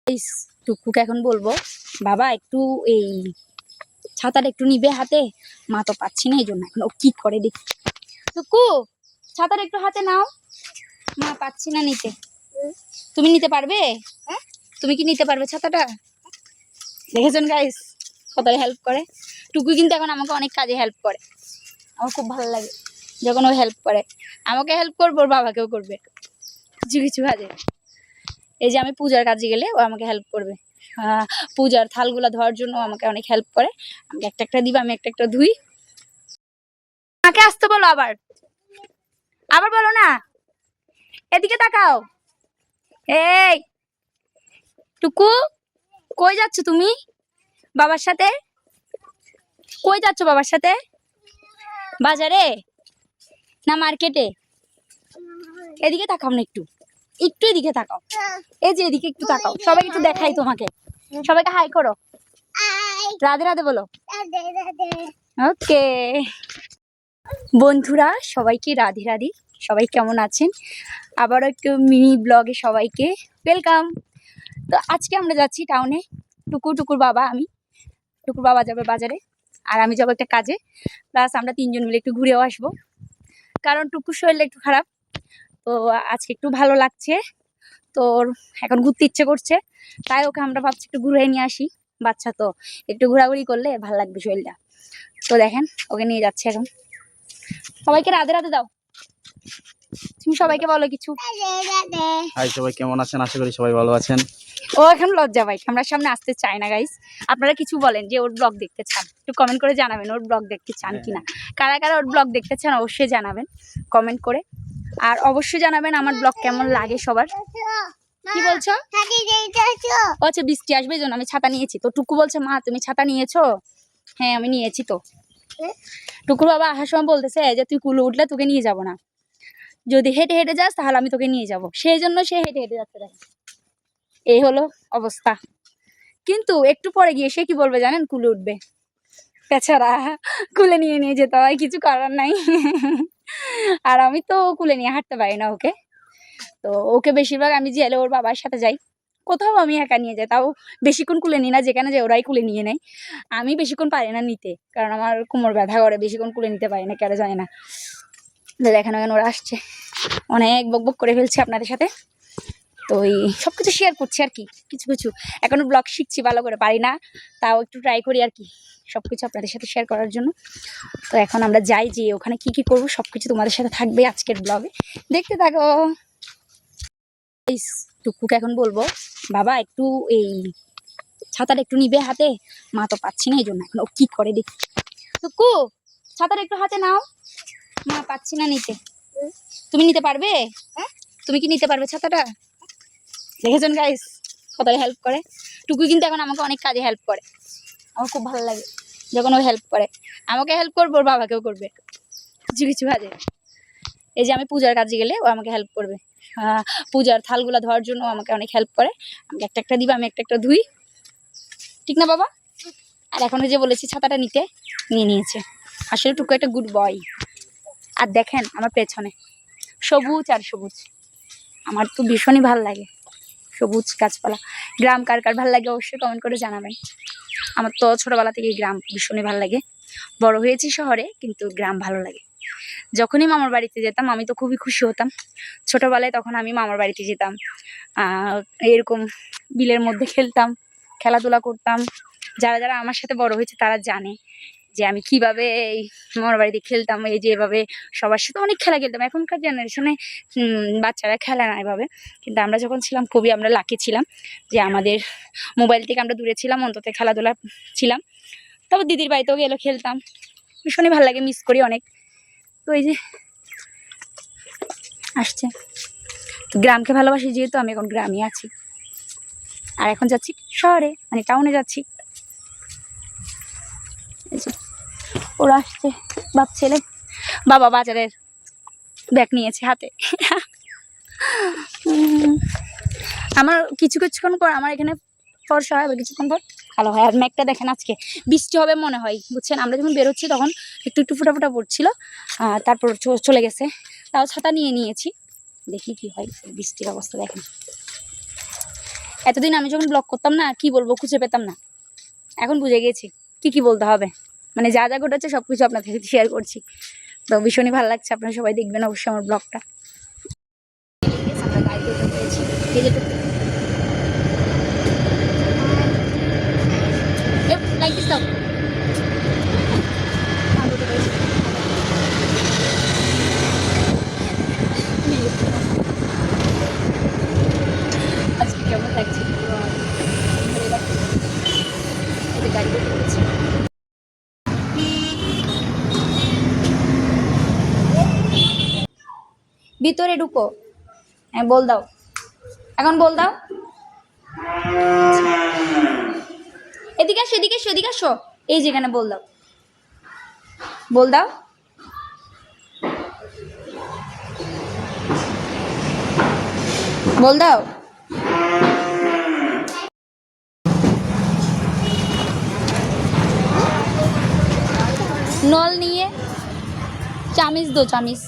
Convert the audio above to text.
টুকুকে এখন বলবো বাবা একটু এই ছাতাটা একটু নিবে হাতে, মা তো পাচ্ছি না, এই জন্য এখন ও কি করে দেখি। টুকু ছাতাটা একটু হাতে নাও, মা পাচ্ছি না নিতে। তুমি নিতে পারবে? তুমি কি নিতে পারবে ছাতাটা? দেখেছেন গাইস কতটা হেল্প করে। টুকু কিন্তু এখন আমাকে অনেক কাজে হেল্প করে, আমার খুব ভালো লাগে যখন ও হেল্প করে। আমাকে হেল্প করবো, ওর বাবাকেও করবে কিছু কিছু কাজে। এই যে আমি পূজার কাজে গেলে ও আমাকে হেল্প করবে, পূজার থালগুলা ধোয়ার জন্য আমাকে অনেক হেল্প করে। আমাকে একটা একটা দিবে, আমি একটা একটা ধুই। আমাকে আসতে বলো, আবার আবার বলো না, এদিকে তাকাও। এই টুকু কই যাচ্ছ তুমি বাবার সাথে? কই যাচ্ছ বাবার সাথে? বাজারে না মার্কেটে? এদিকে তাকাও না, একটু একটু এদিকে তাকাও। এই যে এদিকে একটু তাকাও, সবাই একটু দেখাই তোমাকে, সবাইকে হাই করো, রাধে রাধে বলো। ওকে বন্ধুরা, সবাইকে রাধে রাধে। সবাই কেমন আছেন? আবারও একটু মিনি ব্লগে সবাইকে ওয়েলকাম। তো আজকে আমরা যাচ্ছি টাউনে, টুকুর বাবা, আমি টুকুর বাবা যাবে বাজারে, আর আমি যাবো একটা কাজে। প্লাস আমরা তিনজন মিলে একটু ঘুরেও আসবো, কারণ টুকুর শরীরটা একটু খারাপ, তো আজকে একটু ভালো লাগছে, তো এখন ঘুরতে ইচ্ছে করছে, তাই ওকে আমরা ভাবছি একটু ঘুরে নিয়ে আসি। বাচ্চা তো একটু ঘোরাঘুরি করলে ভালো লাগবে শরীরটা। তো দেখেন ওকে নিয়ে যাচ্ছে এখন। সবাইকে রাধে রাধে দাও, তুমি সবাইকে বলো কিছু। হাই সবাই, কেমন আছেন? আশা করি সবাই ভালো আছেন। ও এখন লজ্জা পাই, ক্যামেরার সামনে আসতে চায় না গাইস। আপনারা কিছু বলেন যে ওর ব্লগ দেখতে চান, একটু কমেন্ট করে জানাবেন ওর ব্লগ দেখতে চান কিনা। কারা কারা ওর ব্লগ দেখতে চান অবশ্যই জানাবেন কমেন্ট করে, আর অবশ্যই জানাবেন আমার ব্লগ কেমন লাগে সবার। কি বলছো? আচ্ছা বৃষ্টি আসবে এই জন্য আমি ছাতা নিয়েছি। তো টুকু বলছে মা তুমি ছাতা নিয়েছো? হ্যাঁ আমি নিয়েছি। তো টুকুর বাবা আসার সময় বলতেছে যে তুই কুলে উঠলে তোকে নিয়ে যাব না, যদি হেঁটে হেঁটে যাস তাহলে আমি তোকে নিয়ে যাব, সেই জন্য সে হেঁটে হেঁটে যাচ্ছে। এই হলো অবস্থা। কিন্তু একটু পরে গিয়ে সে কি বলবে জানেন? কুলে উঠবে। তাছাড়া কুলে নিয়ে নিয়ে যেতে হয়, কিছু করার নাই। আর আমি তো কুলে নিয়ে হাঁটতে পারি না ওকে, তো ওকে বেশিরভাগ আমি যে এলে ওর বাবার সাথে যাই, কোথাও আমি একা নিয়ে যাই, তাও বেশিক্ষণ কুলে নিই না, যেখানে যে ওরাই কুলে নিয়ে নেয়। আমি বেশিক্ষণ পারি না নিতে, কারণ আমার কোমর ব্যথা করে, বেশিক্ষণ কুলে নিতে পারি না, কেন জানি না। দেখেন ওখানে ওরা আসছে, অনেক বকবক করে ফেলছে আপনাদের সাথে। তো এই সবকিছু শেয়ার করছি আর কি, কিছু কিছু এখনো ব্লগ শিখছি, ভালো করে পারি না, তাও একটু ট্রাই করি আর কি সবকিছু আপনাদের সাথে শেয়ার করার জন্য। তো এখন আমরা যাই, যে ওখানে কি কি করবো সবকিছু তোমাদের সাথে থাকবে আজকের ব্লগে, দেখতে থাকো। টুকুকে এখন বলবো বাবা একটু এই ছাতাটা একটু নিবে হাতে, মা তো পাচ্ছি না, এই জন্য এখন ও কি করে দেখি। টুকু ছাতাটা একটু হাতে নাও, মা পাচ্ছি না নিতে। তুমি নিতে পারবে? তুমি কি নিতে পারবে ছাতাটা? দেখেছেন গাইস কতটা হেল্প করে। টুকু কিন্তু এখন আমাকে অনেক কাজে হেল্প করে, আমার খুব ভালো লাগে যখন ও হেল্প করে। আমাকে হেল্প করবো, ওর বাবাকেও করবে কিছু কিছু কাজে। এই যে আমি পূজার কাজে গেলে ও আমাকে হেল্প করবে, পূজার থালগুলা ধোয়ার জন্য আমাকে অনেক হেল্প করে। আমাকে একটা একটা দিবে, আমি একটা একটা ধুই, ঠিক না বাবা? আর এখন যে বলেছি ছাতাটা নিতে, নিয়ে নিয়েছে। আসলে টুকু একটা গুড বয়। আর দেখেন আমার পেছনে সবুজ আর সবুজ, আমার তো ভীষণই ভালো লাগে সবুজ গাছপালা। গ্রাম কার কার ভালো লাগে অবশ্যই কমেন্ট করে জানাবেন। আমার তো ছোটবেলা থেকে গ্রাম ভীষণই ভালো লাগে, বড় হয়েছি শহরে কিন্তু গ্রাম ভালো লাগে। যখনই মামার বাড়িতে যেতাম আমি তো খুবই খুশি হতাম ছোটবেলায়, তখন আমি মামার বাড়িতে যেতাম, এরকম বিলের মধ্যে খেলতাম, খেলাধুলা করতাম। যারা যারা আমার সাথে বড় হয়েছে তারা জানে যে আমি কিভাবে এই মামার বাড়িতে খেলতাম, এই যে এভাবে সবার সাথে অনেক খেলা খেলতাম। এখনকার জেনারেশনে বাচ্চারা খেলে না এভাবে, কিন্তু আমরা যখন ছিলাম খুবই আমরা লাকি ছিলাম যে আমাদের মোবাইল থেকে আমরা দূরে ছিলাম, অন্তত খেলাধুলা ছিলাম। তারপর দিদির বাড়িতেও গেলেও খেলতাম, ভীষণই ভালো লাগে, মিস করি অনেক। তো এই যে আসছে, গ্রামকে ভালোবাসি যেহেতু আমি এখন গ্রামে আছি, আর এখন যাচ্ছি শহরে, মানে টাউনে যাচ্ছি। এই যে ওরা আসছে, বাপ ছেলে, বাবা বাজারের ব্যাগ নিয়েছে হাতে। আমার কিছুক্ষণ পর আমার এখানে ফর্সা হয়, কিছুক্ষণ পর ভালো হয়। আর মেঘটা দেখেন আজকে বৃষ্টি হবে মনে হয়, বুঝছেন? আমরা যখন বেরোচ্ছি তখন একটু একটু ফোটা ফোটা পড়ছিল, তারপর চলে গেছে, তাও ছাতা নিয়ে নিয়েছি, দেখি কি হয়। বৃষ্টির অবস্থা দেখেন, এতদিন আমি যখন ব্লগ করতাম না, কি বলবো খুঁজে পেতাম না, এখন বুঝে গেছি কি কি বলতে হবে। মানে যা যা ঘটেছে সব কিছু আপনাদের সাথে শেয়ার করছি। তো ভীষণই ভালো লাগছে, আপনারা সবাই দেখবেন অবশ্যই আমার ব্লগটা। লাইক দিস দাও। আজকে কেমন লাগছে গাড়িতে চলেছে। ভিতরে ঢুকো। হ্যাঁ বল দাও, এখন বল দাও। এদিকে আসো, এদিকে আসো, এদিকে আসো। এই যেখানে বল দাও, বল দাও। বল দাও। নল নিয়ে চামিচ দো, চামিচ।